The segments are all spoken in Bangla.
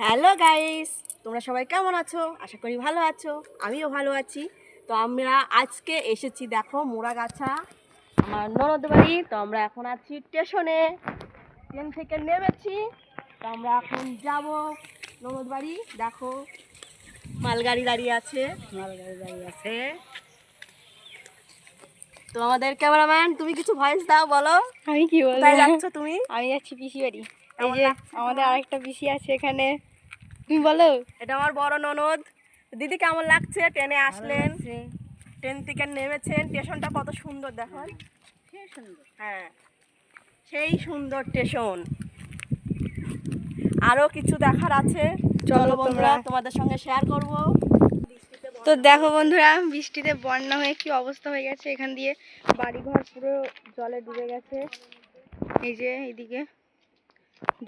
হ্যালো গাইস, তোমরা সবাই কেমন আছো? আশা করি ভালো আছো, আমিও ভালো আছি। তো আমরা আজকে এসেছি, দেখো মোড়াগাছা আমার ননদ বাড়ি। তো আমরা এখন আছি স্টেশনে, ট্রেন থেকে নেমেছি। তো আমরা এখন যাব ননদ বাড়ি। দেখো মালগাড়ি দাঁড়িয়ে আছে, তো আমাদের ক্যামেরাম্যান, তুমি কিছু ভয়েস দাও, বলো আমি কি বলবো? কোথায় যাচ্ছ তুমি? আমি যাচ্ছি পিসি বাড়ি। এই কেমন যে লাগছে আমাদের তোমার? আরেকটা পিসি আছে এখানে, তুমি বলো। এটা আমার বড় ননদ। দিদি কেমন লাগছে? ট্রেনে আসলেন, ট্রেন থেকে নেমেছেন, স্টেশনটা কত সুন্দর দেখো। হ্যাঁ, সেই সুন্দর স্টেশন। আরো কিছু দেখার আছে, চলো বন্ধুরা তোমাদের সঙ্গে শেয়ার করব। তো দেখো বন্ধুরা, বৃষ্টিতে বন্যা হয়ে কি অবস্থা হয়ে গেছে। এখান দিয়ে বাড়িঘর পুরো জলে ডুবে গেছে। এই যে এইদিকে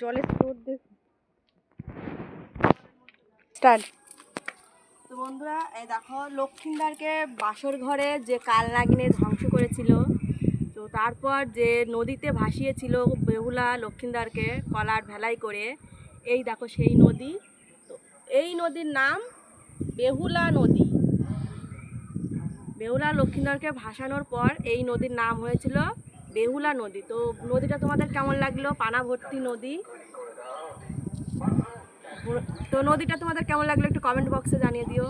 জলের স্রোত স্টার্ট। তো বন্ধুরা, এই দেখো লক্ষ্মীন্দারকে বাসর ঘরে যে কাল নাগিনে ধ্বংস করেছিল, তো তারপর যে নদীতে ভাসিয়েছিল বেহুলা লক্ষ্মীন্দারকে কলার ভেলাই করে, এই দেখো সেই নদী। তো এই নদীর নাম বেহুলা নদী। বেহুলা লক্ষ্মীন্দারকে ভাসানোর পর এই নদীর নাম হয়েছিল বেহুলা নদী। তো নদীটা তোমাদের কেমন লাগলো? পানা ভর্তি নদী। তো নদীটা তোমাদের কেমন লাগলো একটু কমেন্ট বক্সে জানিয়ে দিও।